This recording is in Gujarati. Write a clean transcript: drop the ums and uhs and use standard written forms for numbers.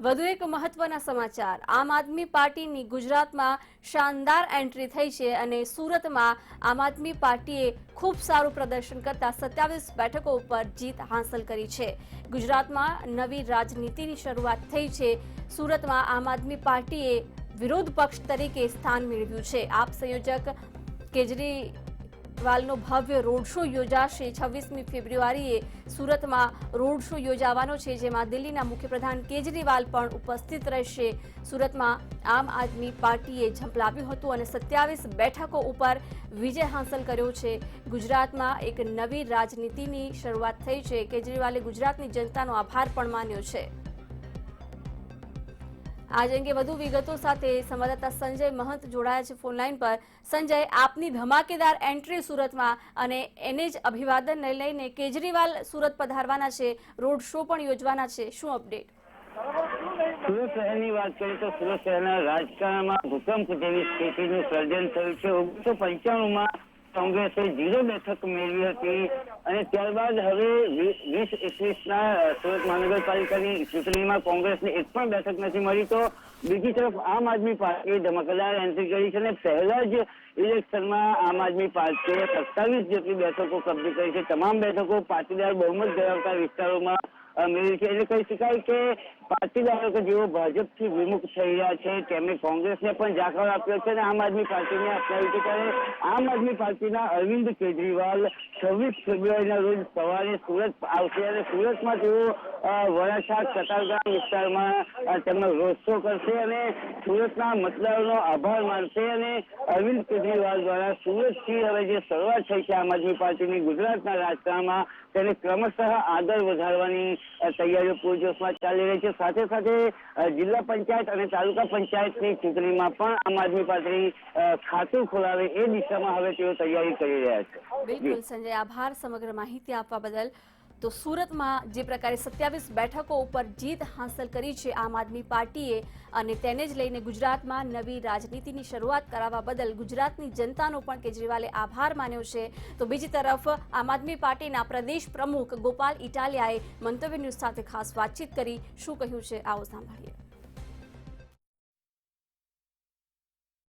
વધુ એક મહત્વના સમાચાર આમ આદમી પાર્ટીની ગુજરાતમાં શાનદાર એન્ટ્રી થઈ છે અને સુરતમાં આમ આદમી પાર્ટીએ ખૂબ સારું પ્રદર્શન કરતા 27 બેઠકો ઉપર જીત હાંસલ કરી છે। ગુજરાતમાં નવી રાજનીતિની શરૂઆત થઈ છે। સુરતમાં આમ આદમી પાર્ટીએ વિરોધ પક્ષ તરીકે સ્થાન મેળવ્યું છે। આપ સંયોજક કેજરીવાલનો ભવ્ય રોડ શો યોજાશે। 26મી ફેબ્રુઆરીએ સુરતમાં રોડ શો યોજાવાનો છે, જેમાં દિલ્હીના મુખ્યપ્રધાન કેજરીવાલ પણ ઉપસ્થિત રહેશે। સુરતમાં આમ આદમી પાર્ટીએ ઝંપલાવ્યું હતું અને 27 બેઠકો ઉપર વિજય હાંસલ કર્યો છે। ગુજરાતમાં એક નવી રાજનીતિની શરૂઆત થઈ છે। કેજરીવાલે ગુજરાતની જનતાનો આભાર પણ માન્યો છે। आज अंगे વધુ વિગતો સાથે સંવાદદાતા સંજય મહંત જોડાયા છે ફોનલાઈન પર। સંજય, આપની ધમાકેદાર એન્ટ્રી સુરતમાં અને એને જ અભિવાદનને લઈને કેજરીવાલ સુરત પધારવાના છે, રોડ શો પણ યોજવાના છે, શું અપડેટ? સુરત શહેરની વાત કરીએ તો સુરત શહેરના રાજકારણમાં ભૂકંપ જેવી સ્થિતિનું સર્જન થયું છે। 1995માં કોંગ્રેસે 0 બેઠક મેળવી હતી અને ત્યારબાદ હવે 2021ના સુરત મહાનગરપાલિકાની ચૂંટણીમાં કોંગ્રેસને એક પણ બેઠક નથી મળી। તો બીજી તરફ આમ આદમી પાર્ટીએ ધમાકેદાર એન્ટ્રી કરી છે અને પહેલા જ ઇલેક્શનમાં આમ આદમી પાર્ટીએ 27 જેટલી બેઠકો કબજે કરી છે। તમામ બેઠકો પાટીદાર બહુમત ધરાવતા વિસ્તારોમાં મેળવી છે। એટલે કહી શકાય કે પાટીદારો કે જેઓ ભાજપથી વિમુખ થઈ રહ્યા છે તેમણે કોંગ્રેસને પણ જાકર આપ્યો છે અને આમ આદમી પાર્ટીને અપનાવી છે। ત્યારે આમ આદમી પાર્ટીના અરવિંદ કેજરીવાલ 26 ફેબ્રુઆરીના રોજ સવારે સુરત આવશે અને સુરતમાં તેઓ વરાછા કતારગામ વિસ્તારમાં તેમનો રોડ શો કરશે અને સુરતના મતદારોનો આભાર માનશે અને અરવિંદ કેજરીવાલ દ્વારા સુરતથી હવે જે શરૂઆત થઈ છે આમ આદમી પાર્ટીની ગુજરાતના રાજકારણમાં તેને ક્રમશઃ આગળ વધારવાની તૈયારીઓ પૂરજોશમાં ચાલી રહી છે। સાથે સાથે જિલ્લા પંચાયત અને તાલુકા પંચાયતની ચૂંટણીમાં પણ આમ આદમી પાર્ટી ખાતું ખોલાવે એ દિશામાં હવે તેઓ તૈયારી કરી રહ્યા છે। બિલકુલ સંજય, આભાર સમગ્ર માહિતી આપવા બદલ। તો સુરતમાં જે પ્રકારે 27 બેઠકો ઉપર જીત હાંસલ કરી છે આમ આદમી પાર્ટીએ અને તેને જ લઈને ગુજરાતમાં નવી રાજનીતિની શરૂઆત કરાવવા બદલ ગુજરાતની જનતાનો પણ કેજરીવાલે આભાર માન્યો છે। તો બીજી તરફ આમ આદમી પાર્ટીના પ્રદેશ પ્રમુખ ગોપાલ ઇટાલિયાએ મંતવ્ય ન્યૂઝ સાથે ખાસ વાતચીત કરી, શું કહ્યું છે આવો સાંભળીએ।